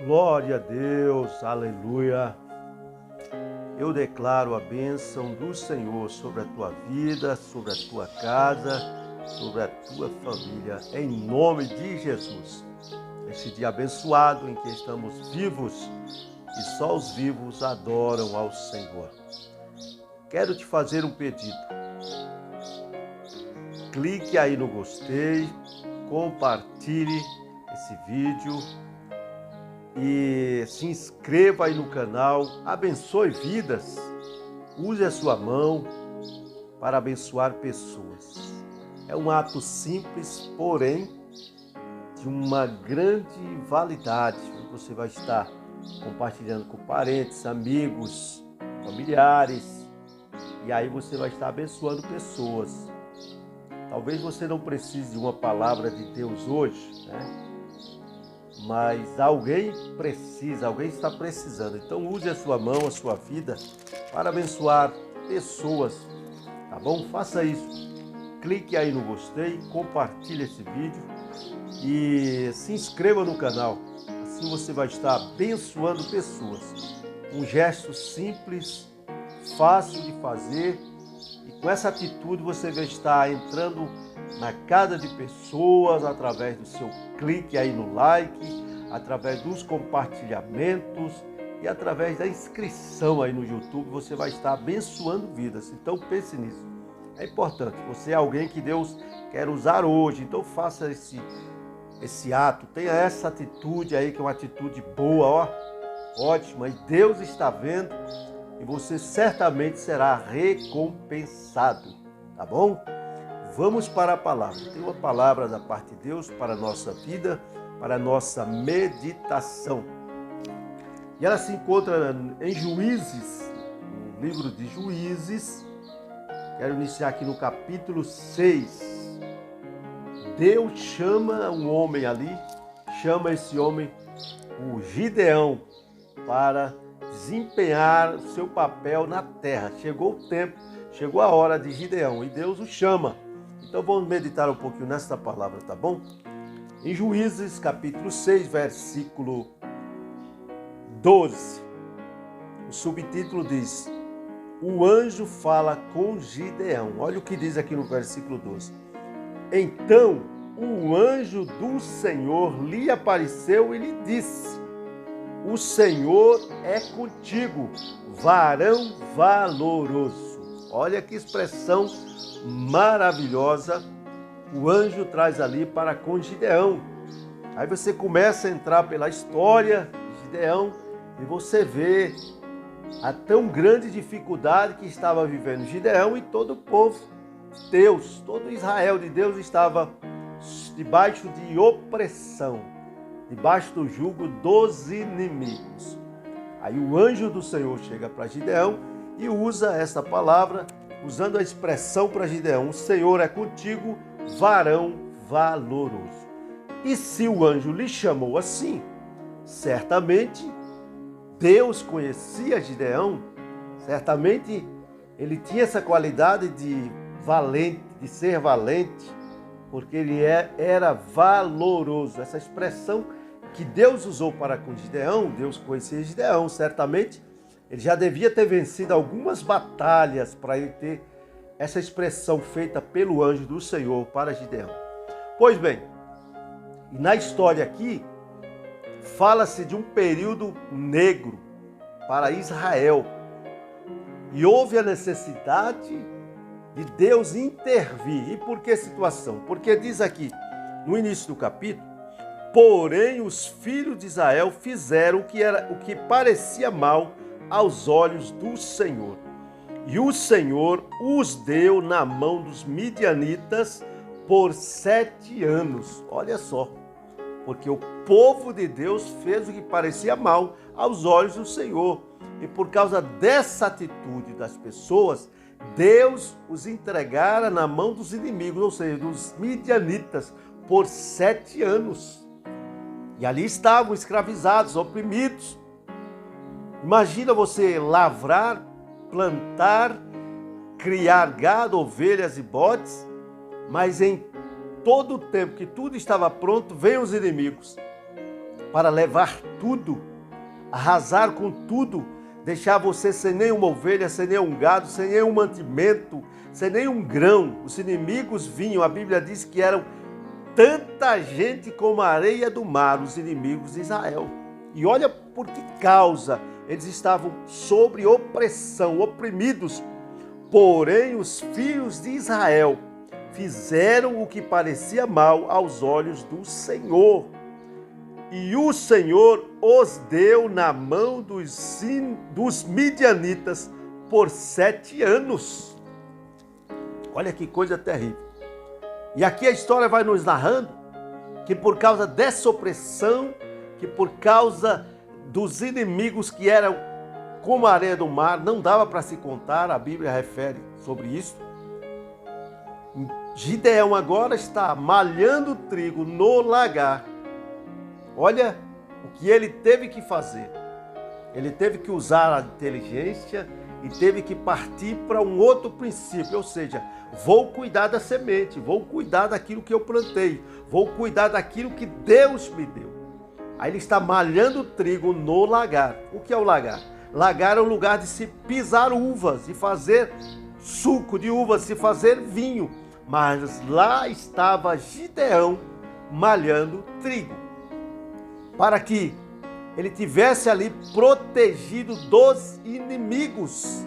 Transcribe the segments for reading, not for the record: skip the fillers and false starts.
Glória a Deus, aleluia. Eu declaro a bênção do Senhor sobre a tua vida, sobre a tua casa, sobre a tua família, em nome de Jesus. Esse dia abençoado em que estamos vivos e só os vivos adoram ao Senhor. Quero te fazer um pedido. Clique aí no gostei, compartilhe esse vídeo e se inscreva aí no canal, abençoe vidas, use a sua mão para abençoar pessoas. É um ato simples, porém de uma grande validade. Você vai estar compartilhando com parentes, amigos, familiares, e aí você vai estar abençoando pessoas. Talvez você não precise de uma palavra de Deus hoje, né? Mas alguém precisa, alguém está precisando. Então use a sua mão, a sua vida para abençoar pessoas, tá bom? Faça isso. Clique aí no gostei, compartilhe esse vídeo e se inscreva no canal. Assim você vai estar abençoando pessoas. Um gesto simples, fácil de fazer, e com essa atitude você vai estar entrando na casa de pessoas através do seu clique aí no like, através dos compartilhamentos e através da inscrição aí no YouTube. Você vai estar abençoando vidas. Então pense nisso. É importante. Você é alguém que Deus quer usar hoje. Então faça esse ato. Tenha essa atitude aí, que é uma atitude boa, ó, ótima. E Deus está vendo e você certamente será recompensado. Tá bom? Vamos para a palavra. Tem uma palavra da parte de Deus para a nossa vida, para a nossa meditação. E ela se encontra em Juízes, no livro de Juízes. Quero iniciar aqui no capítulo 6. Deus chama um homem ali, chama esse homem, o Gideão, para desempenhar o seu papel na terra. Chegou o tempo, chegou a hora de Gideão e Deus o chama. Então vamos meditar um pouquinho nesta palavra, tá bom? Em Juízes, capítulo 6, versículo 12, o subtítulo diz: o anjo fala com Gideão. Olha o que diz aqui no versículo 12. Então o anjo do Senhor lhe apareceu e lhe disse: o Senhor é contigo, varão valoroso. Olha que expressão maravilhosa o anjo traz ali para com Gideão. Aí você começa a entrar pela história de Gideão e você vê a tão grande dificuldade que estava vivendo Gideão e todo o povo de Deus, todo Israel de Deus estava debaixo de opressão, debaixo do jugo dos inimigos. Aí o anjo do Senhor chega para Gideão e usa essa palavra, usando a expressão para Gideão: o Senhor é contigo, varão valoroso. E se o anjo lhe chamou assim, certamente Deus conhecia Gideão, certamente ele tinha essa qualidade de valente, de ser valente, porque ele era valoroso. Essa expressão que Deus usou para com Gideão, Deus conhecia Gideão, certamente ele já devia ter vencido algumas batalhas para ele ter essa expressão feita pelo anjo do Senhor para Gideão. Pois bem, e na história aqui, fala-se de um período negro para Israel. E houve a necessidade de Deus intervir. E por que situação? Porque diz aqui, no início do capítulo: porém os filhos de Israel fizeram o que parecia mal aos olhos do Senhor. E o Senhor os deu na mão dos midianitas por 7 anos. Olha só, porque o povo de Deus fez o que parecia mal aos olhos do Senhor. E por causa dessa atitude das pessoas, Deus os entregara na mão dos inimigos, ou seja, dos midianitas, por 7 anos. E ali estavam escravizados, oprimidos. Imagina você lavrar, plantar, criar gado, ovelhas e bodes, mas em todo o tempo que tudo estava pronto, vêm os inimigos. para levar tudo, arrasar com tudo, deixar você sem nenhuma ovelha, sem nenhum gado, sem nenhum mantimento, sem nenhum grão. Os inimigos vinham, a Bíblia diz que eram tanta gente como a areia do mar, os inimigos de Israel. E olha por que causa eles estavam sob opressão, oprimidos. Porém, os filhos de Israel fizeram o que parecia mal aos olhos do Senhor. E o Senhor os deu na mão dos midianitas por 7 anos. Olha que coisa terrível. E aqui a história vai nos narrando que por causa dessa opressão, que por causa dos inimigos que eram como a areia do mar, não dava para se contar, a Bíblia refere sobre isso. Gideão agora está malhando trigo no lagar. Olha o que ele teve que fazer. Ele teve que usar a inteligência e teve que partir para um outro princípio, ou seja, vou cuidar da semente, vou cuidar daquilo que eu plantei, vou cuidar daquilo que Deus me deu. Aí ele está malhando trigo no lagar. O que é o lagar? Lagar é o lugar de se pisar uvas, de fazer suco de uvas, de fazer vinho. Mas lá estava Gideão malhando trigo, para que ele tivesse ali protegido dos inimigos,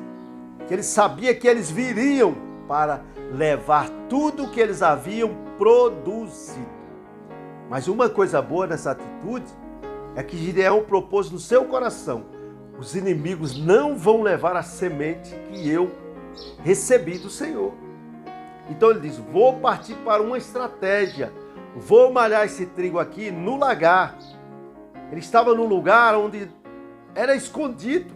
que ele sabia que eles viriam para levar tudo o que eles haviam produzido. Mas uma coisa boa nessa atitude é que Gideão propôs no seu coração: os inimigos não vão levar a semente que eu recebi do Senhor. Então ele diz: vou partir para uma estratégia, vou malhar esse trigo aqui no lagar. Ele estava num lugar onde era escondido,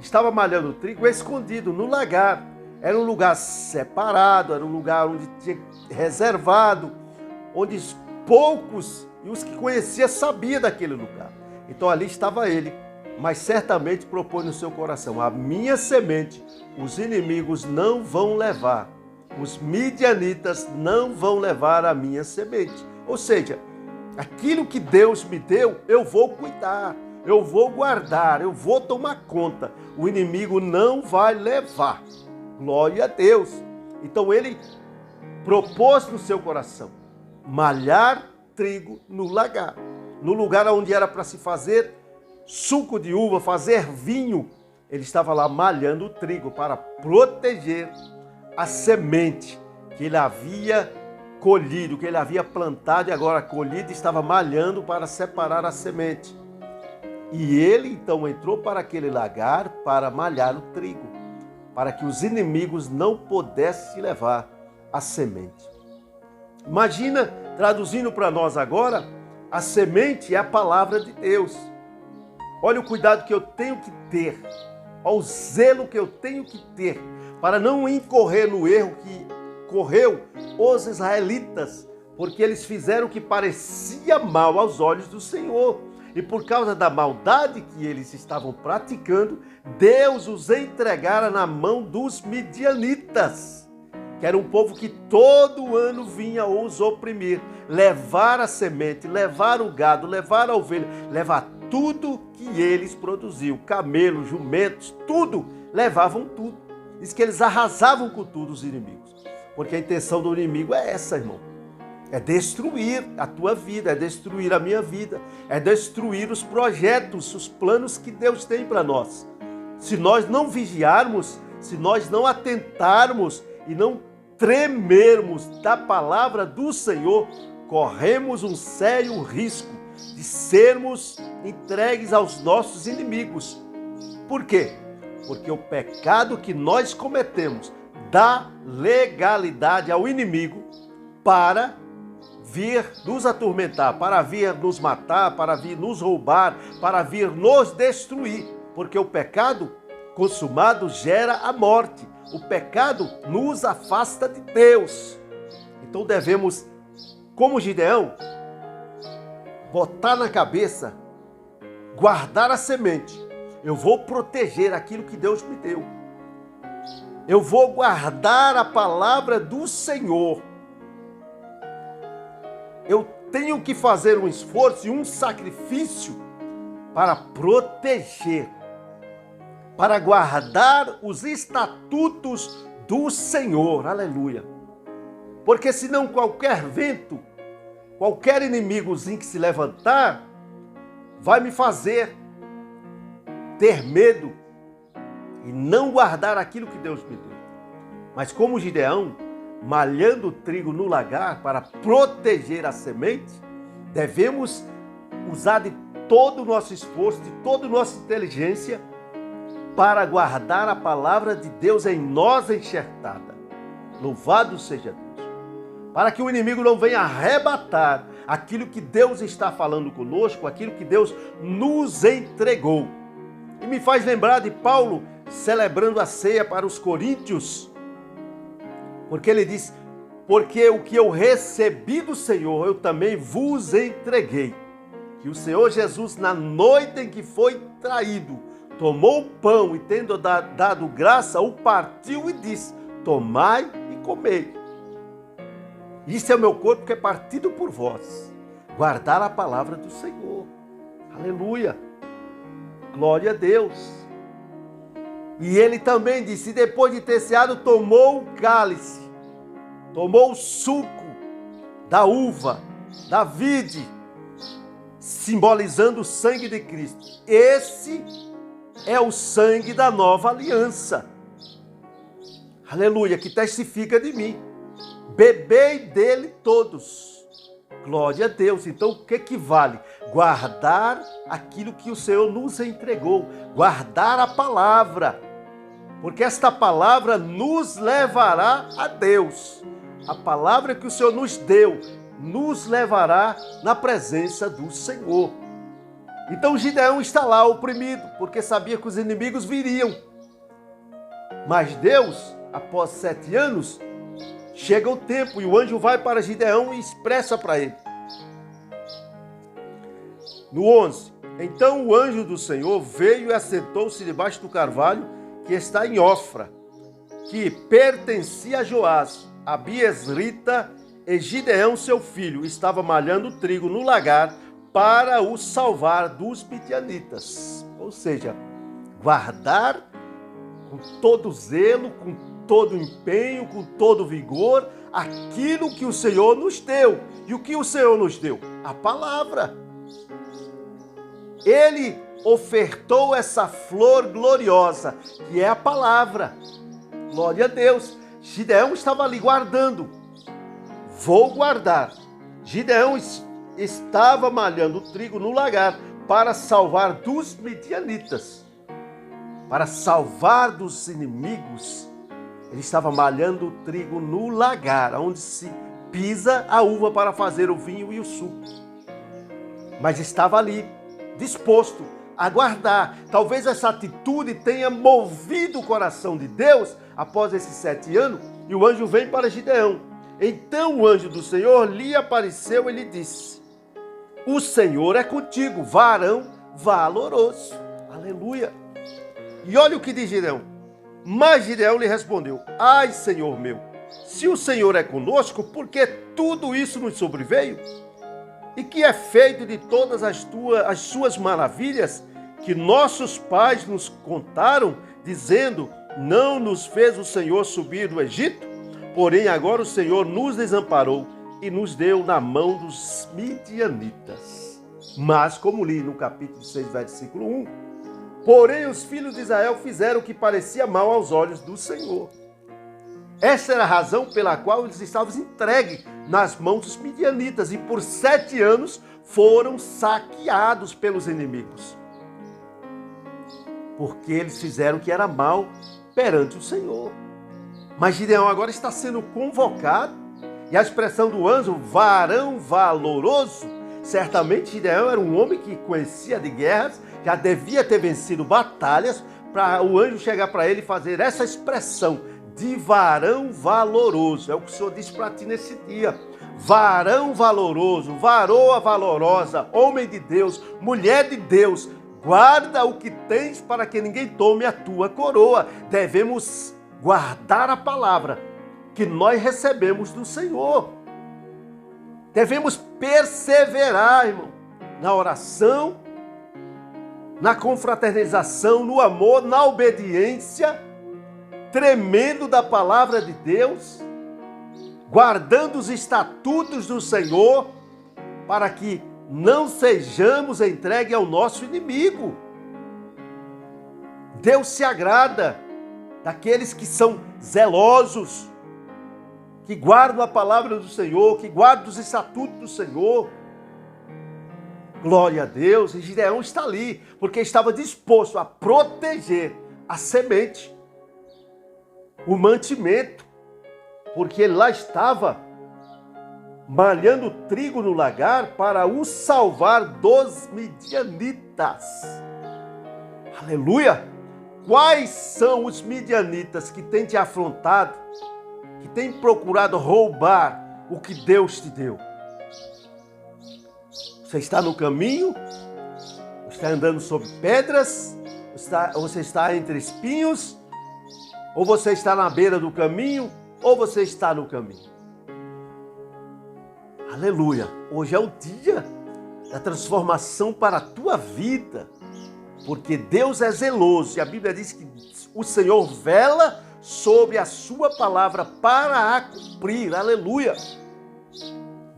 estava malhando o trigo escondido no lagar. Era um lugar separado, era um lugar onde tinha reservado, onde poucos e os que conhecia sabiam daquele lugar. Então ali estava ele, mas certamente propôs no seu coração: a minha semente os inimigos não vão levar, os midianitas não vão levar a minha semente. Ou seja, aquilo que Deus me deu, eu vou cuidar, eu vou guardar, eu vou tomar conta. O inimigo não vai levar. Glória a Deus. Então ele propôs no seu coração malhar trigo no lagar. No lugar onde era para se fazer suco de uva, fazer vinho, ele estava lá malhando o trigo para proteger a semente que ele havia colhido, que ele havia plantado e agora colhido, estava malhando para separar a semente. E ele então entrou para aquele lagar para malhar o trigo, para que os inimigos não pudessem levar a semente. Imagina, traduzindo para nós agora, a semente é a palavra de Deus. Olha o cuidado que eu tenho que ter, olha o zelo que eu tenho que ter, para não incorrer no erro que correu os israelitas, porque eles fizeram o que parecia mal aos olhos do Senhor. E por causa da maldade que eles estavam praticando, Deus os entregara na mão dos midianitas, que era um povo que todo ano vinha os oprimir, levar a semente, levar o gado, levar a ovelha, levar tudo que eles produziam, camelos, jumentos, tudo, levavam tudo. Diz que eles arrasavam com tudo os inimigos, porque a intenção do inimigo é essa, irmão. É destruir a tua vida, é destruir a minha vida, é destruir os projetos, os planos que Deus tem para nós. Se nós não vigiarmos, se nós não atentarmos e não tremermos da palavra do Senhor, corremos um sério risco de sermos entregues aos nossos inimigos. Por quê? Porque o pecado que nós cometemos dá legalidade ao inimigo para vir nos atormentar, para vir nos matar, para vir nos roubar, para vir nos destruir. Porque o pecado consumado gera a morte. O pecado nos afasta de Deus. Então devemos, como Gideão, botar na cabeça, guardar a semente. Eu vou proteger aquilo que Deus me deu. Eu vou guardar a palavra do Senhor. Eu tenho que fazer um esforço e um sacrifício para proteger, para guardar os estatutos do Senhor. Aleluia. Porque senão qualquer vento, qualquer inimigozinho que se levantar, vai me fazer ter medo e não guardar aquilo que Deus me deu. Mas como Gideão, malhando o trigo no lagar para proteger a semente, devemos usar de todo o nosso esforço, de toda a nossa inteligência para guardar a palavra de Deus em nós enxertada. Louvado seja Deus. Para que o inimigo não venha arrebatar aquilo que Deus está falando conosco, aquilo que Deus nos entregou. E me faz lembrar de Paulo celebrando a ceia para os coríntios, porque ele diz: porque o que eu recebi do Senhor, eu também vos entreguei. Que o Senhor Jesus, na noite em que foi traído, tomou o pão e, tendo dado graça, o partiu e disse: tomai e comei. Isso é o meu corpo que é partido por vós. Guardar a palavra do Senhor. Aleluia. Glória a Deus. E ele também disse, depois de ter ceado, tomou o cálice, tomou o suco da uva, da vide, simbolizando o sangue de Cristo. Esse é o sangue da nova aliança. Aleluia, que testifica de mim. Bebei dele todos. Glória a Deus. Então o que vale? Guardar aquilo que o Senhor nos entregou. Guardar a palavra. Porque esta palavra nos levará a Deus. A palavra que o Senhor nos deu nos levará na presença do Senhor. Então Gideão está lá oprimido, porque sabia que os inimigos viriam. Mas Deus, após 7 anos, chega o tempo e o anjo vai para Gideão e expressa para ele. No 11, então o anjo do Senhor veio e assentou-se debaixo do carvalho que está em Ofra, que pertencia a Joás, a Biesrita, e Gideão, seu filho, estava malhando trigo no lagar para o salvar dos midianitas. Ou seja, guardar com todo zelo, com todo empenho, com todo vigor, aquilo que o Senhor nos deu. E o que o Senhor nos deu? A palavra. Ele ofertou essa flor gloriosa, que é a palavra. Glória a Deus. Gideão estava ali guardando. Vou guardar. Gideão estava malhando trigo no lagar para salvar dos midianitas, para salvar dos inimigos. Ele estava malhando o trigo no lagar, onde se pisa a uva para fazer o vinho e o suco. Mas estava ali, disposto a guardar. Talvez essa atitude tenha movido o coração de Deus após esses 7 anos, e o anjo vem para Gideão. Então o anjo do Senhor lhe apareceu e lhe disse: o Senhor é contigo, varão valoroso. Aleluia. E olha o que diz Gideão. Mas Gideão lhe respondeu: ai, Senhor meu, se o Senhor é conosco, por que tudo isso nos sobreveio? E que é feito de todas as suas maravilhas, que nossos pais nos contaram, dizendo: não nos fez o Senhor subir do Egito? Porém agora o Senhor nos desamparou e nos deu na mão dos midianitas. Mas, como li no capítulo 6, versículo 1, porém os filhos de Israel fizeram o que parecia mal aos olhos do Senhor. Esta era a razão pela qual eles estavam entregues nas mãos dos midianitas e por 7 anos foram saqueados pelos inimigos. Porque eles fizeram o que era mal perante o Senhor. Mas Gideão agora está sendo convocado, e a expressão do anjo, varão valoroso, certamente Gideão era um homem que conhecia de guerras, já devia ter vencido batalhas, para o anjo chegar para ele e fazer essa expressão de varão valoroso. É o que o Senhor diz para ti nesse dia. Varão valoroso, varoa valorosa, homem de Deus, mulher de Deus, guarda o que tens para que ninguém tome a tua coroa. Devemos guardar a palavra que nós recebemos do Senhor. Devemos perseverar, irmão, na oração, na confraternização, no amor, na obediência, tremendo da palavra de Deus, guardando os estatutos do Senhor, para que não sejamos entregues ao nosso inimigo. Deus se agrada daqueles que são zelosos, que guardam a palavra do Senhor, que guardam os estatutos do Senhor. Glória a Deus. E Gideão está ali, porque estava disposto a proteger a semente, o mantimento, porque ele lá estava malhando trigo no lagar para o salvar dos midianitas. Aleluia! Quais são os midianitas que têm te afrontado, que têm procurado roubar o que Deus te deu? Você está no caminho? Está andando sobre pedras? Você está entre espinhos? Ou você está na beira do caminho? Ou você está no caminho? Aleluia! Hoje é o dia da transformação para a tua vida, porque Deus é zeloso e a Bíblia diz que o Senhor vela sobre a sua palavra para a cumprir. Aleluia!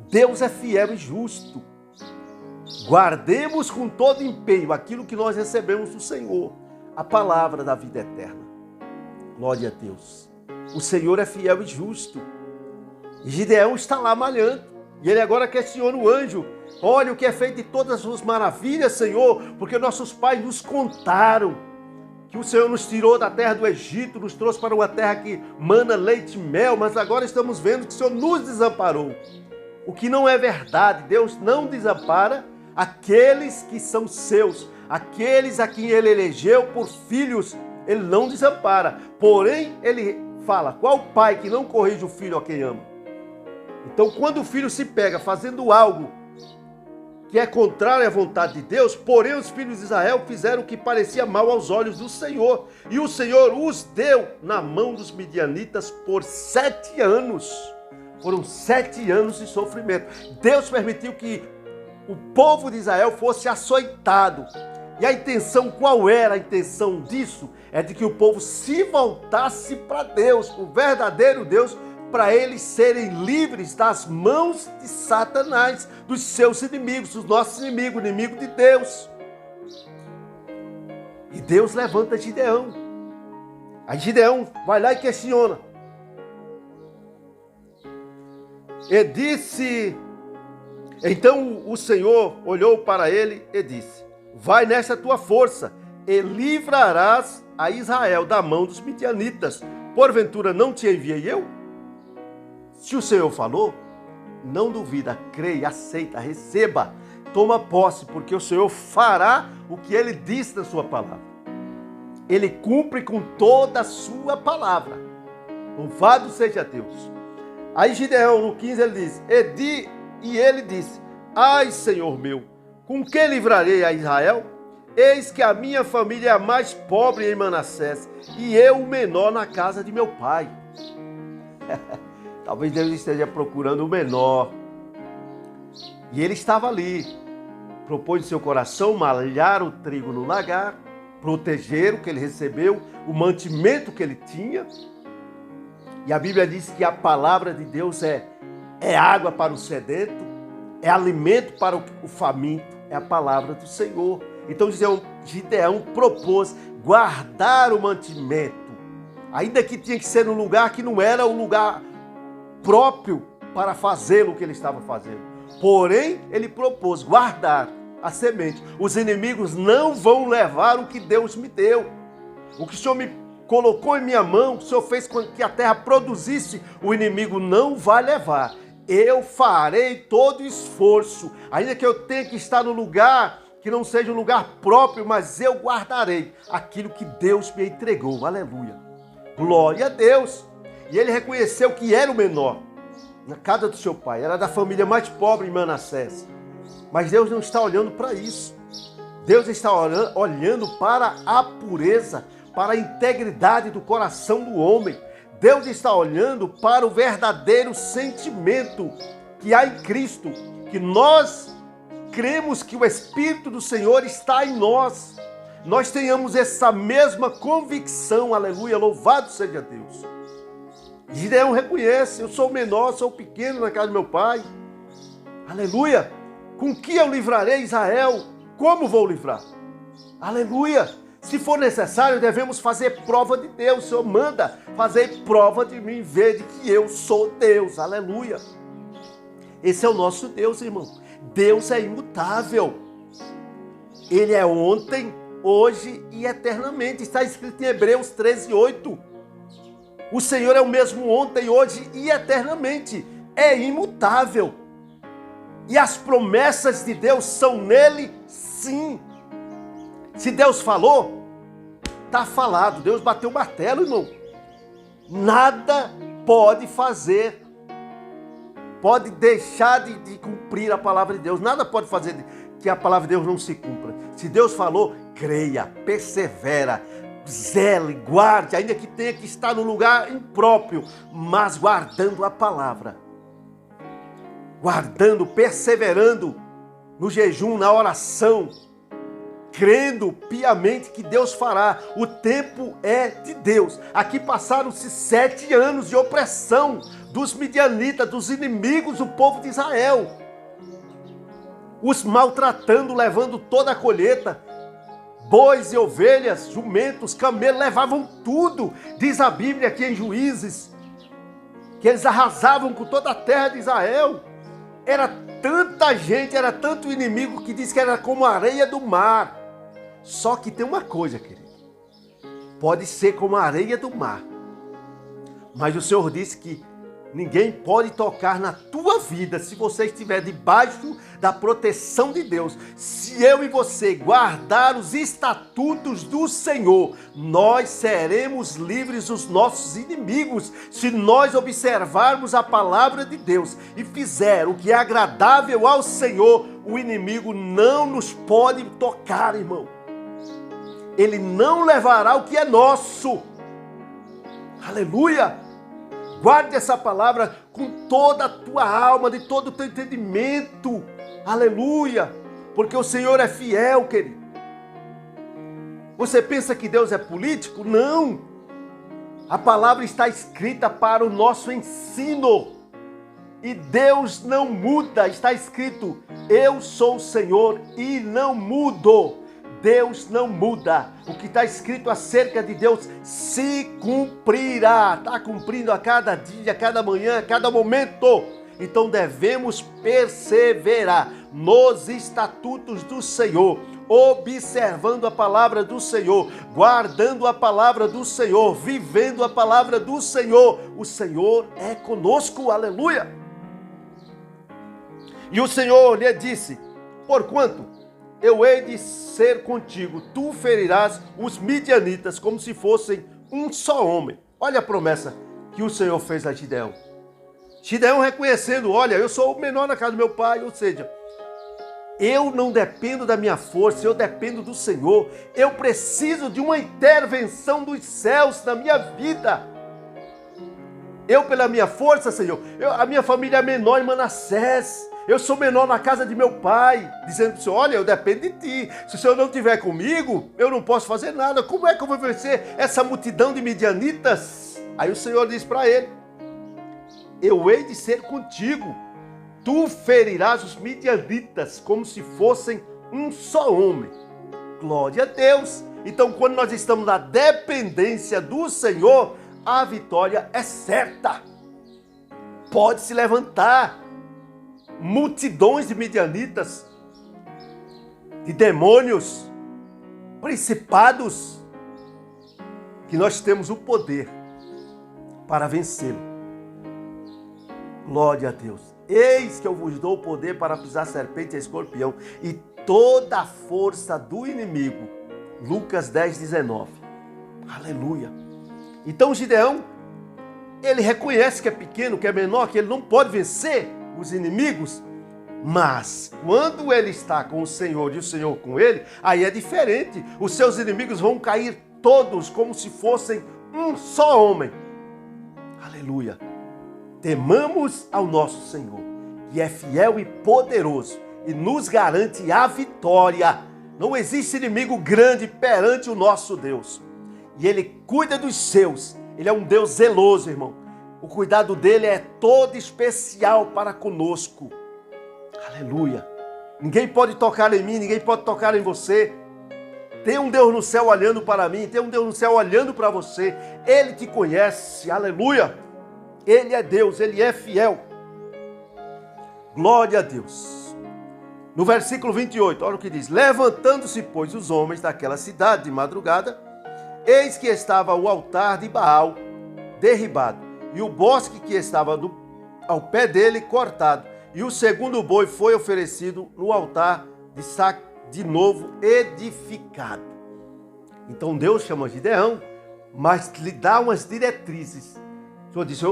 Deus é fiel e justo. Guardemos com todo empenho aquilo que nós recebemos do Senhor, a palavra da vida eterna. Glória a Deus. O Senhor é fiel e justo. E Gideão está lá malhando. E ele agora questiona o anjo. Olha o que é feito de todas as suas maravilhas, Senhor, porque nossos pais nos contaram que o Senhor nos tirou da terra do Egito, nos trouxe para uma terra que mana leite e mel, mas agora estamos vendo que o Senhor nos desamparou. O que não é verdade. Deus não desampara aqueles que são seus, aqueles a quem ele elegeu por filhos, ele não desampara. Porém, ele fala, qual pai que não corrige o filho a quem ama? Então, quando o filho se pega fazendo algo que é contrário à vontade de Deus, porém os filhos de Israel fizeram o que parecia mal aos olhos do Senhor, e o Senhor os deu na mão dos midianitas por 7 anos. Foram 7 anos de sofrimento. Deus permitiu que o povo de Israel fosse açoitado. E a intenção, qual era a intenção disso? É de que o povo se voltasse para Deus, o verdadeiro Deus, para eles serem livres das mãos de Satanás, dos seus inimigos, dos nossos inimigos, inimigo de Deus. E Deus levanta Gideão. Aí Gideão vai lá e questiona. E disse, então o Senhor olhou para ele e disse, vai nessa tua força e livrarás a Israel da mão dos midianitas. Porventura não te enviei eu? Se o Senhor falou, não duvida, creia, aceita, receba, toma posse, porque o Senhor fará o que ele disse na sua palavra. Ele cumpre com toda a sua palavra. Louvado seja Deus. Aí Gideão, no 15, ele diz, e ele disse, ai, Senhor meu, com que livrarei a Israel? Eis que a minha família é a mais pobre em Manassés, e eu o menor na casa de meu pai. Talvez Deus esteja procurando o menor. E ele estava ali. Propôs em seu coração malhar o trigo no lagar, proteger o que ele recebeu, o mantimento que ele tinha. E a Bíblia diz que a palavra de Deus é água para o sedento, é alimento para o faminto, é a palavra do Senhor. Então Gideão propôs guardar o mantimento, ainda que tinha que ser num lugar que não era o lugar próprio para fazê-lo que ele estava fazendo. Porém, ele propôs guardar a semente. Os inimigos não vão levar o que Deus me deu. O que o Senhor me colocou em minha mão, o Senhor fez com que a terra produzisse, o inimigo não vai levar. Eu farei todo o esforço, ainda que eu tenha que estar no lugar que não seja um lugar próprio, mas eu guardarei aquilo que Deus me entregou. Aleluia. Glória a Deus. E ele reconheceu que era o menor na casa do seu pai, era da família mais pobre em Manassés. Mas Deus não está olhando para isso. Deus está olhando para a pureza, para a integridade do coração do homem. Deus está olhando para o verdadeiro sentimento que há em Cristo, que nós cremos que o Espírito do Senhor está em nós, nós tenhamos essa mesma convicção, aleluia, louvado seja Deus. Gideão reconhece, eu sou o menor, sou o pequeno na casa do meu pai, aleluia, com que eu livrarei Israel? Como vou livrar? Aleluia, se for necessário devemos fazer prova de Deus, o Senhor manda fazer prova de mim, ver de que eu sou Deus, aleluia. Esse é o nosso Deus, irmão. Deus é imutável, Ele é ontem, hoje e eternamente. Está escrito em Hebreus 13:8. O Senhor é o mesmo ontem, hoje e eternamente. É imutável. E as promessas de Deus são nele, sim. Se Deus falou, está falado. Deus bateu o martelo, irmão. Nada pode fazer, pode deixar de cumprir a palavra de Deus. Nada pode fazer que a palavra de Deus não se cumpra. Se Deus falou, creia, persevera, zele, guarde, ainda que tenha que estar no lugar impróprio, mas guardando a palavra. Guardando, perseverando no jejum, na oração, crendo piamente que Deus fará. O tempo é de Deus. Aqui passaram-se 7 anos de opressão dos midianitas, dos inimigos do povo de Israel, os maltratando, levando toda a colheita, bois e ovelhas, jumentos, camelos, levavam tudo. Diz a Bíblia aqui em Juízes, que eles arrasavam com toda a terra de Israel. Era tanta gente, era tanto inimigo, que diz que era como a areia do mar. Só que tem uma coisa, querido, pode ser como a areia do mar, mas o Senhor disse que ninguém pode tocar na tua vida se você estiver debaixo da proteção de Deus. Se eu e você guardar os estatutos do Senhor, nós seremos livres dos nossos inimigos. Se nós observarmos a palavra de Deus e fizer o que é agradável ao Senhor, o inimigo não nos pode tocar, irmão. Ele não levará o que é nosso. Aleluia! Guarde essa palavra com toda a tua alma, de todo o teu entendimento. Aleluia! Porque o Senhor é fiel, querido. Você pensa que Deus é político? Não! A palavra está escrita para o nosso ensino. E Deus não muda. Está escrito, eu sou o Senhor e não mudo. Deus não muda. O que está escrito acerca de Deus se cumprirá. Está cumprindo a cada dia, a cada manhã, a cada momento. Então devemos perseverar nos estatutos do Senhor, observando a palavra do Senhor, guardando a palavra do Senhor, vivendo a palavra do Senhor. O Senhor é conosco, aleluia. E o Senhor lhe disse, porquanto eu hei de ser contigo, tu ferirás os midianitas como se fossem um só homem. Olha a promessa que o Senhor fez a Gideão. Gideão reconhecendo, olha, eu sou o menor na casa do meu pai, ou seja, eu não dependo da minha força, eu dependo do Senhor. Eu preciso de uma intervenção dos céus na minha vida. Eu, pela minha força, Senhor, a minha família é menor em Manassés. Eu sou menor na casa de meu pai, dizendo para o Senhor, olha, eu dependo de ti. Se o Senhor não estiver comigo, eu não posso fazer nada. Como é que eu vou vencer essa multidão de midianitas? Aí o Senhor diz para ele, eu hei de ser contigo. Tu ferirás os midianitas como se fossem um só homem. Glória a Deus. Então, quando nós estamos na dependência do Senhor, a vitória é certa. Pode se levantar multidões de midianitas, de demônios, principados, que nós temos o poder para vencê-lo. Glória a Deus. Eis que eu vos dou o poder para pisar serpente e escorpião e toda a força do inimigo. Lucas 10:19. Aleluia. Então Gideão, ele reconhece que é pequeno, que é menor, que ele não pode vencer os inimigos, mas quando ele está com o Senhor e o Senhor com ele, aí é diferente. Os seus inimigos vão cair todos como se fossem um só homem. Aleluia. Temamos ao nosso Senhor e é fiel e poderoso e nos garante a vitória. Não existe inimigo grande perante o nosso Deus. E Ele cuida dos seus. Ele é um Deus zeloso, irmão. O cuidado dele é todo especial para conosco. Aleluia. Ninguém pode tocar em mim, ninguém pode tocar em você. Tem um Deus no céu olhando para mim, tem um Deus no céu olhando para você. Ele te conhece, aleluia. Ele é Deus, Ele é fiel. Glória a Deus. No versículo 28, olha o que diz. Levantando-se, pois, os homens daquela cidade de madrugada, eis que estava o altar de Baal derribado, e o bosque que estava ao pé dele cortado, e o segundo boi foi oferecido no altar de novo edificado. Então Deus chama Gideão, mas lhe dá umas diretrizes. O Senhor disse,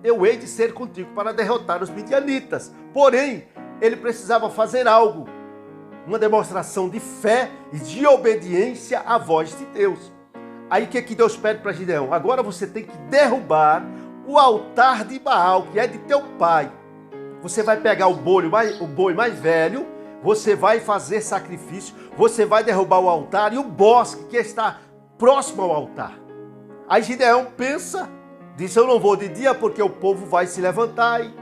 eu hei de ser contigo para derrotar os midianitas. Porém, ele precisava fazer algo, uma demonstração de fé e de obediência à voz de Deus. Aí o que Deus pede para Gideão? Agora você tem que derrubar o altar de Baal, que é de teu pai. Você vai pegar o boi mais velho, você vai fazer sacrifício, você vai derrubar o altar e o bosque que está próximo ao altar. Aí Gideão pensa, diz, eu não vou de dia porque o povo vai se levantar. E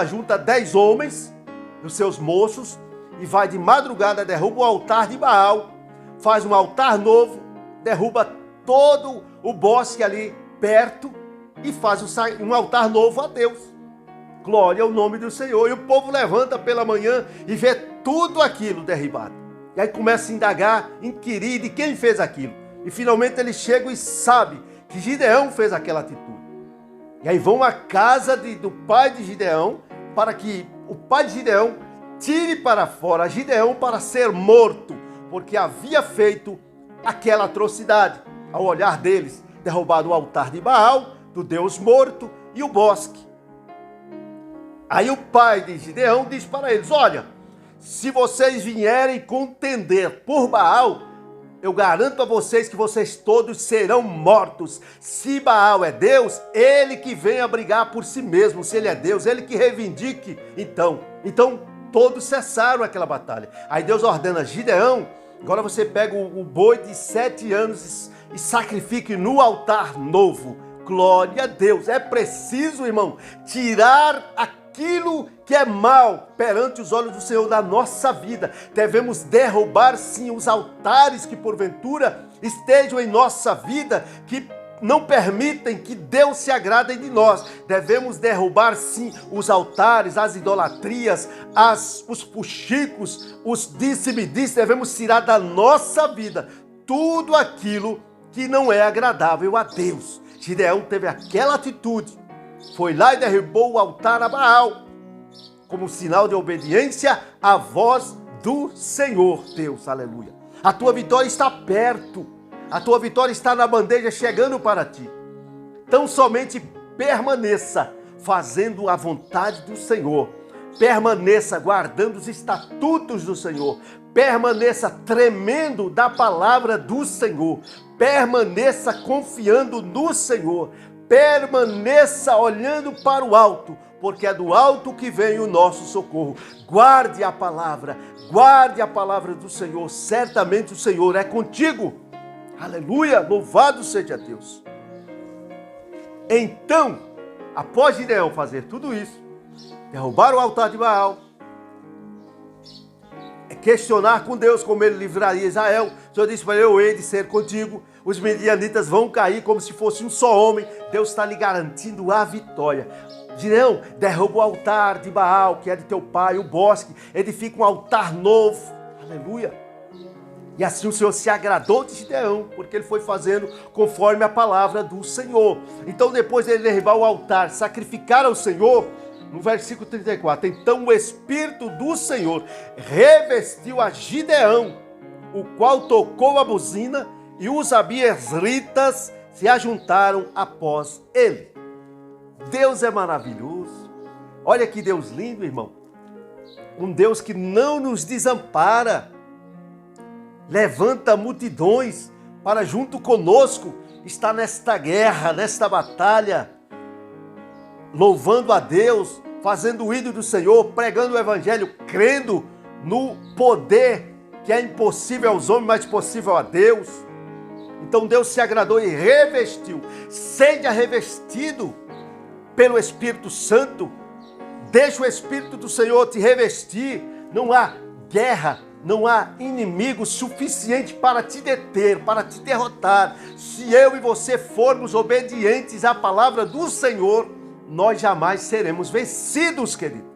junta 10 homens, os seus moços, e vai de madrugada, derruba o altar de Baal, faz um altar novo, derruba todo o bosque ali perto e faz um altar novo a Deus. Glória ao nome do Senhor. E o povo levanta pela manhã e vê tudo aquilo derribado. E aí começa a indagar, inquirir de quem fez aquilo. E finalmente eles chegam e sabem que Gideão fez aquela atitude. E aí vão à casa do pai de Gideão, para que o pai de Gideão tire para fora Gideão para ser morto, porque havia feito aquela atrocidade. Ao olhar deles, derrubado o altar de Baal, do Deus morto, e o bosque. Aí o pai de Gideão diz para eles, olha, se vocês vierem contender por Baal, eu garanto a vocês que vocês todos serão mortos. Se Baal é Deus, ele que venha brigar por si mesmo. Se ele é Deus, ele que reivindique. Então todos cessaram aquela batalha. Aí Deus ordena a Gideão, agora você pega o boi de 7 anos e sacrifique no altar novo. Glória a Deus. É preciso, irmão, tirar aquilo que é mal perante os olhos do Senhor da nossa vida. Devemos derrubar, sim, os altares que porventura estejam em nossa vida, que não permitem que Deus se agrade de nós. Devemos derrubar, sim, os altares, as idolatrias, os fuxicos, os disse-me-disse. Devemos tirar da nossa vida tudo aquilo que não é agradável a Deus. Gideão teve aquela atitude, foi lá e derrubou o altar a Baal, como sinal de obediência à voz do Senhor Deus, aleluia. A tua vitória está perto, a tua vitória está na bandeja chegando para ti. Tão somente permaneça fazendo a vontade do Senhor, permaneça guardando os estatutos do Senhor, permaneça tremendo da palavra do Senhor, permaneça confiando no Senhor, permaneça olhando para o alto, porque é do alto que vem o nosso socorro. Guarde a palavra do Senhor, certamente o Senhor é contigo. Aleluia, louvado seja Deus. Então, após Gideão fazer tudo isso, derrubar o altar de Baal, questionar com Deus como ele livraria Israel, o Senhor disse para ele, eu hei de ser contigo, os midianitas vão cair como se fosse um só homem. Deus está lhe garantindo a vitória. Gideão, derruba o altar de Baal, que é de teu pai, o bosque, edifica um altar novo, aleluia. E assim o Senhor se agradou de Gideão, porque ele foi fazendo conforme a palavra do Senhor. Então depois de ele derrubar o altar, sacrificar ao Senhor, no versículo 34, então o Espírito do Senhor revestiu a Gideão, o qual tocou a buzina, e os abiezritas se ajuntaram após ele. Deus é maravilhoso. Olha que Deus lindo, irmão. Um Deus que não nos desampara. Levanta multidões para junto conosco estar nesta guerra, nesta batalha, louvando a Deus, fazendo o ídolo do Senhor, pregando o evangelho, crendo no poder que é impossível aos homens, mas possível a Deus. Então Deus se agradou e revestiu. Seja revestido pelo Espírito Santo. Deixa o Espírito do Senhor te revestir. Não há guerra, não há inimigo suficiente para te deter, para te derrotar. Se eu e você formos obedientes à palavra do Senhor, nós jamais seremos vencidos, querido.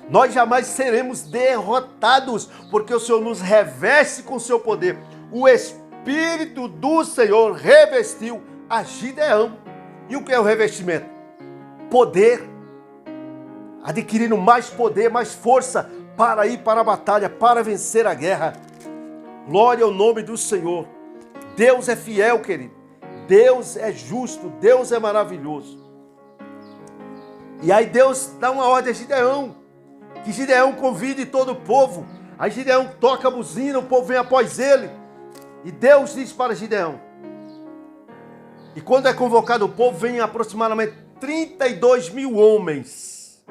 Nós jamais seremos derrotados, porque o Senhor nos reveste com o seu poder. O Espírito do Senhor revestiu a Gideão. E o que é o revestimento? Poder. Adquirindo mais poder, mais força para ir para a batalha, para vencer a guerra. Glória ao nome do Senhor. Deus é fiel, querido. Deus é justo, Deus é maravilhoso. E aí Deus dá uma ordem a Gideão, que Gideão convide todo o povo. Aí Gideão toca a buzina, o povo vem após ele. E Deus diz para Gideão. E quando é convocado o povo, vem aproximadamente 32 mil homens.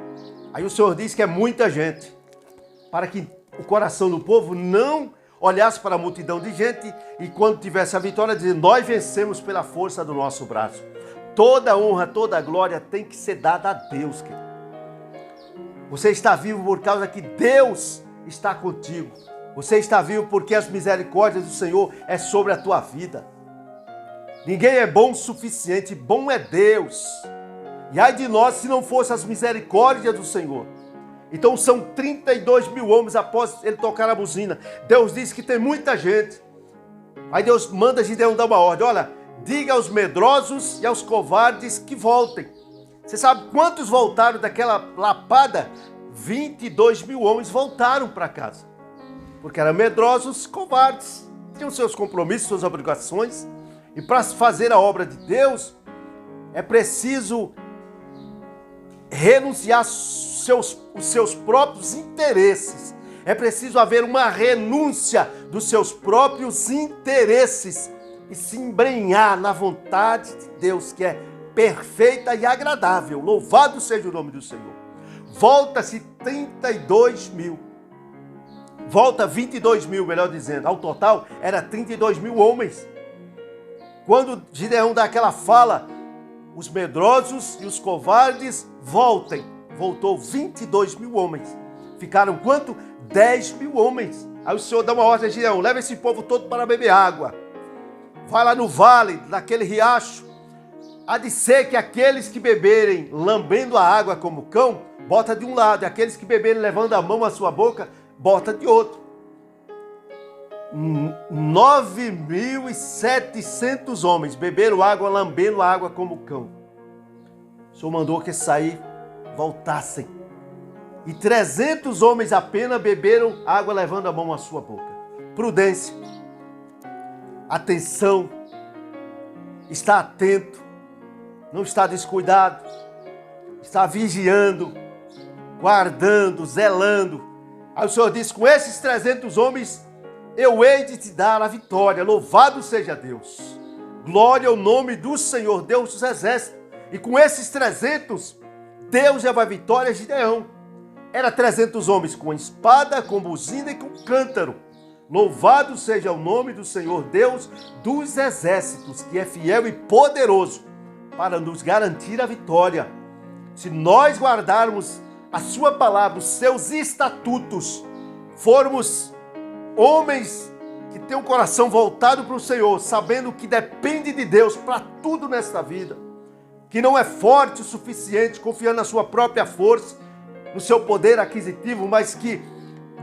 Aí o Senhor diz que é muita gente, para que o coração do povo não olhasse para a multidão de gente e quando tivesse a vitória, dizer, nós vencemos pela força do nosso braço. Toda honra, toda glória tem que ser dada a Deus, querido. Você está vivo por causa que Deus está contigo. Você está vivo porque as misericórdias do Senhor é sobre a tua vida. Ninguém é bom o suficiente, bom é Deus. E ai de nós se não fosse as misericórdias do Senhor. Então são 32 mil homens após ele tocar a buzina. Deus diz que tem muita gente. Aí Deus manda Gideão dar uma ordem. Olha, diga aos medrosos e aos covardes que voltem. Você sabe quantos voltaram daquela lapada? 22 mil homens voltaram para casa. Porque eram medrosos, covardes. Tinham seus compromissos, suas obrigações. E para fazer a obra de Deus, é preciso renunciar os seus próprios interesses. É preciso haver uma renúncia dos seus próprios interesses e se embrenhar na vontade de Deus, que é perfeita e agradável. Louvado seja o nome do Senhor. Volta-se 32 mil. Volta 22 mil, melhor dizendo. Ao total, era 32 mil homens. Quando Gideão dá aquela fala, os medrosos e os covardes voltem. Voltou 22 mil homens. Ficaram quanto? 10 mil homens. Aí o Senhor dá uma ordem a Gideão, leva esse povo todo para beber água. Vai lá no vale, naquele riacho. Há de ser que aqueles que beberem lambendo a água como cão, bota de um lado. E aqueles que beberem levando a mão à sua boca, bota de outro. 9.700 homens beberam água, lambendo a água como cão. O Senhor mandou que sair, voltassem. E 300 homens apenas beberam água, levando a mão à sua boca. Prudência, atenção, está atento, não está descuidado, está vigiando, guardando, zelando. Aí o Senhor diz, com esses 300 homens, eu hei de te dar a vitória. Louvado seja Deus. Glória ao nome do Senhor, Deus dos exércitos. E com esses 300, Deus leva a vitória a Gideão. Era 300 homens com espada, com buzina e com cântaro. Louvado seja o nome do Senhor, Deus dos exércitos, que é fiel e poderoso para nos garantir a vitória. Se nós guardarmos a sua palavra, os seus estatutos, formos homens que têm o coração voltado para o Senhor, sabendo que depende de Deus para tudo nesta vida, que não é forte o suficiente, confiando na sua própria força, no seu poder aquisitivo, mas que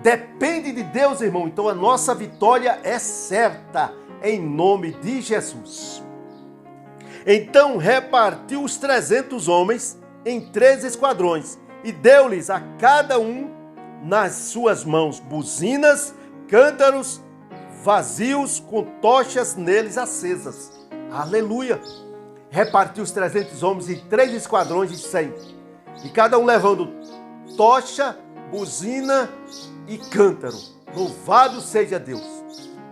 depende de Deus, irmão. Então a nossa vitória é certa, em nome de Jesus. Então repartiu os 300 homens em 3 esquadrões e deu-lhes a cada um nas suas mãos buzinas, cântaros vazios com tochas neles acesas. Aleluia! Repartiu os 300 homens em 3 esquadrões de 100. E cada um levando tocha, buzina e cântaro. Louvado seja Deus,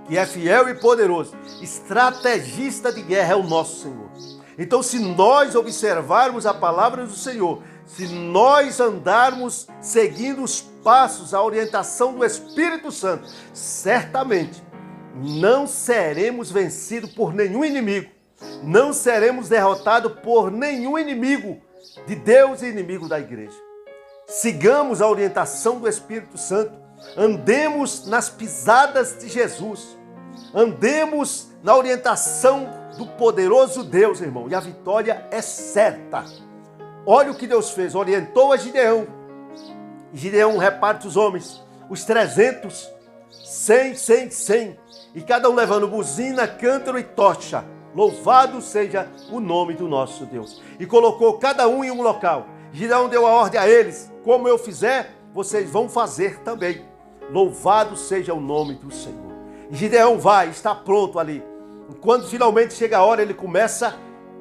que é fiel e poderoso. Estrategista de guerra é o nosso Senhor. Então, se nós observarmos a palavra do Senhor, se nós andarmos seguindo os passos, a orientação do Espírito Santo, certamente não seremos vencidos por nenhum inimigo, não seremos derrotados por nenhum inimigo de Deus e inimigo da igreja. Sigamos a orientação do Espírito Santo, andemos nas pisadas de Jesus, andemos na orientação do poderoso Deus, irmão, e a vitória é certa. Olha o que Deus fez, orientou a Gideão. Gideão reparte os homens, os 300, 100, e cada um levando buzina, cântaro e tocha. Louvado seja o nome do nosso Deus. E colocou cada um em um local. Gideão deu a ordem a eles, como eu fizer, vocês vão fazer também. Louvado seja o nome do Senhor. E Gideão vai, está pronto ali. E quando finalmente chega a hora, ele começa a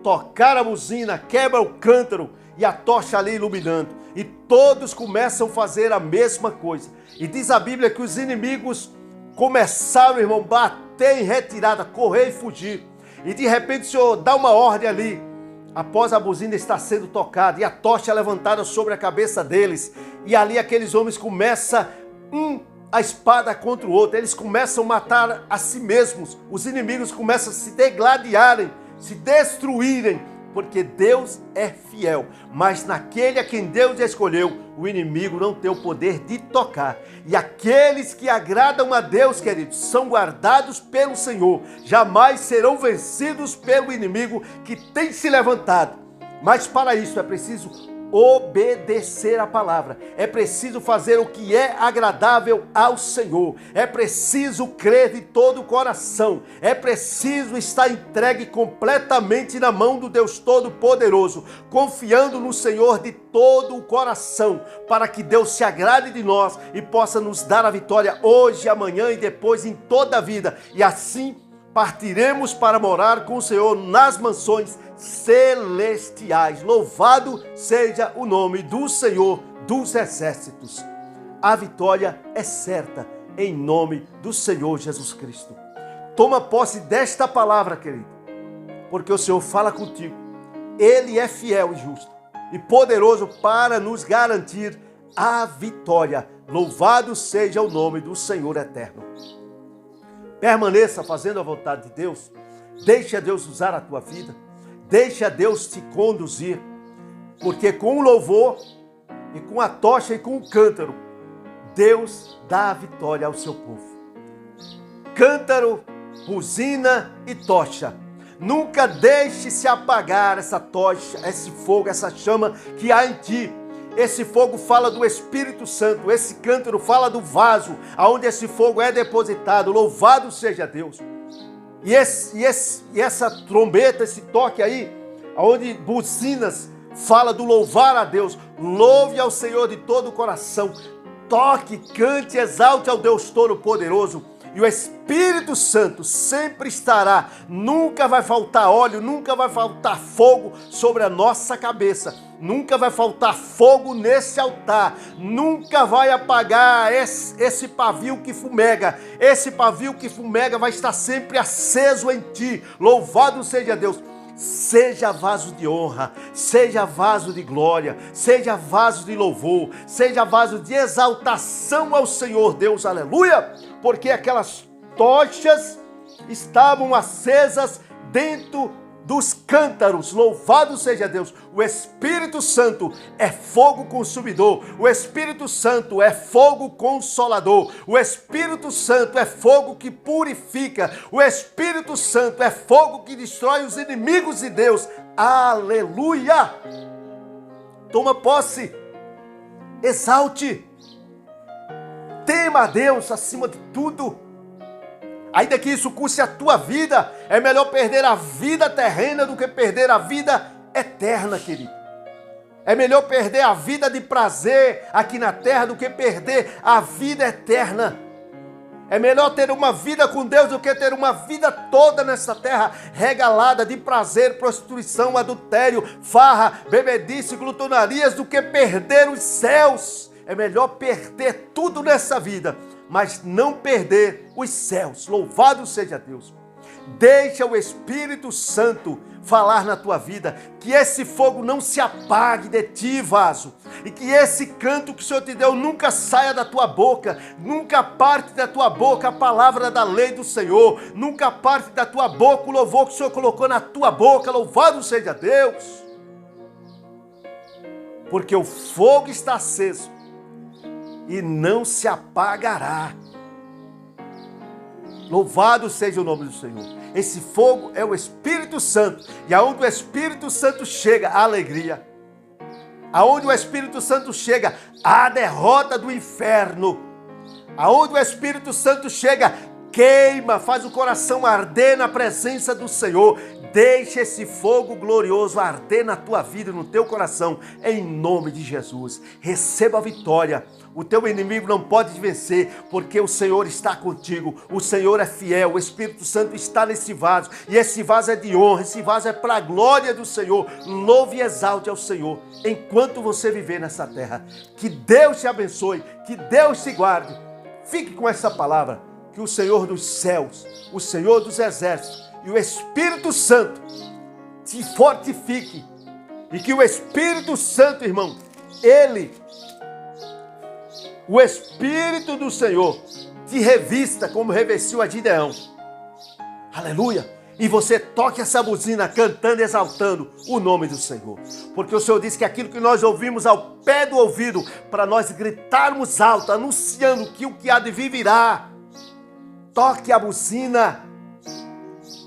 tocar a buzina, quebra o cântaro e a tocha ali iluminando. E todos começam a fazer a mesma coisa. E diz a Bíblia que os inimigos começaram, irmão, bater em retirada, correr e fugir. E de repente o Senhor dá uma ordem ali, após a buzina estar sendo tocada e a tocha levantada sobre a cabeça deles. E ali aqueles homens começam a espada contra o outro, eles começam a matar a si mesmos, os inimigos começam a se degladiarem, se destruírem, porque Deus é fiel, mas naquele a quem Deus escolheu, o inimigo não tem o poder de tocar. E aqueles que agradam a Deus, queridos, são guardados pelo Senhor, jamais serão vencidos pelo inimigo que tem se levantado. Mas para isso é preciso obedecer a palavra, é preciso fazer o que é agradável ao Senhor, é preciso crer de todo o coração, é preciso estar entregue completamente na mão do Deus Todo-Poderoso, confiando no Senhor de todo o coração, para que Deus se agrade de nós e possa nos dar a vitória hoje, amanhã e depois em toda a vida, e assim partiremos para morar com o Senhor nas mansões celestiais. Louvado seja o nome do Senhor dos exércitos. A vitória é certa em nome do Senhor Jesus Cristo. Toma posse desta palavra, querido, porque o Senhor fala contigo. Ele é fiel e justo e poderoso para nos garantir a vitória. Louvado seja o nome do Senhor eterno. Permaneça fazendo a vontade de Deus. Deixa Deus usar a tua vida. Deixa Deus te conduzir. Porque com o louvor e com a tocha e com o cântaro, Deus dá a vitória ao seu povo. Cântaro, buzina e tocha. Nunca deixe se apagar essa tocha, esse fogo, essa chama que há em ti. Esse fogo fala do Espírito Santo, esse cântaro fala do vaso, aonde esse fogo é depositado. Louvado seja Deus. E essa trombeta, esse toque aí, aonde buzinas, fala do louvar a Deus. Louve ao Senhor de todo o coração. Toque, cante, exalte ao Deus Todo-Poderoso. E o Espírito Santo sempre estará. Nunca vai faltar óleo, nunca vai faltar fogo sobre a nossa cabeça. Nunca vai faltar fogo nesse altar. Nunca vai apagar esse pavio que fumega. Esse pavio que fumega vai estar sempre aceso em ti. Louvado seja Deus. Seja vaso de honra, seja vaso de glória, seja vaso de louvor, seja vaso de exaltação ao Senhor Deus, aleluia, porque aquelas tochas estavam acesas dentro dos cântaros. Louvado seja Deus. O Espírito Santo é fogo consumidor, o Espírito Santo é fogo consolador, o Espírito Santo é fogo que purifica, o Espírito Santo é fogo que destrói os inimigos de Deus. Aleluia! Toma posse, exalte, tema a Deus acima de tudo. Ainda que isso custe a tua vida, é melhor perder a vida terrena do que perder a vida eterna, querido. É melhor perder a vida de prazer aqui na terra do que perder a vida eterna. É melhor ter uma vida com Deus do que ter uma vida toda nessa terra regalada de prazer, prostituição, adultério, farra, bebedice, glutonarias, do que perder os céus. É melhor perder tudo nessa vida, mas não perder os céus. Louvado seja Deus. Deixa o Espírito Santo falar na tua vida, que esse fogo não se apague de ti, vaso, e que esse canto que o Senhor te deu nunca saia da tua boca, nunca parte da tua boca a palavra da lei do Senhor, nunca parte da tua boca o louvor que o Senhor colocou na tua boca. Louvado seja Deus, porque o fogo está aceso e não se apagará. Louvado seja o nome do Senhor. Esse fogo é o Espírito Santo. E aonde o Espírito Santo chega, há alegria. Aonde o Espírito Santo chega, há a derrota do inferno. Aonde o Espírito Santo chega, queima, faz o coração arder na presença do Senhor. Deixa esse fogo glorioso arder na tua vida e no teu coração, em nome de Jesus. Receba a vitória. O teu inimigo não pode te vencer, porque o Senhor está contigo. O Senhor é fiel, o Espírito Santo está nesse vaso. E esse vaso é de honra, esse vaso é para a glória do Senhor. Louve e exalte ao Senhor, enquanto você viver nessa terra. Que Deus te abençoe, que Deus te guarde. Fique com essa palavra, que o Senhor dos céus, o Senhor dos exércitos e o Espírito Santo te fortifique. E que o Espírito Santo, irmão, o Espírito do Senhor te revista como revestiu a Gideão. Aleluia! E você toque essa buzina cantando, exaltando o nome do Senhor. Porque o Senhor disse que aquilo que nós ouvimos ao pé do ouvido, para nós gritarmos alto, anunciando que o que há de vir virá. Toque a buzina,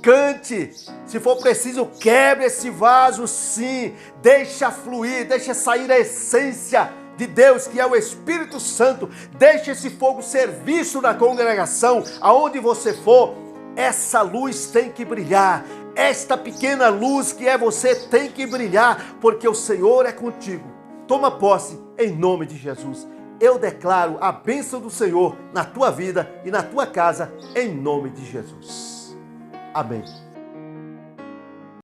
cante. Se for preciso, quebre esse vaso, sim. Deixa fluir, deixa sair a essência de Deus, que é o Espírito Santo. Deixe esse fogo ser visto na congregação, aonde você for. Essa luz tem que brilhar. Esta pequena luz que é você tem que brilhar, porque o Senhor é contigo. Toma posse em nome de Jesus. Eu declaro a bênção do Senhor na tua vida e na tua casa, em nome de Jesus. Amém.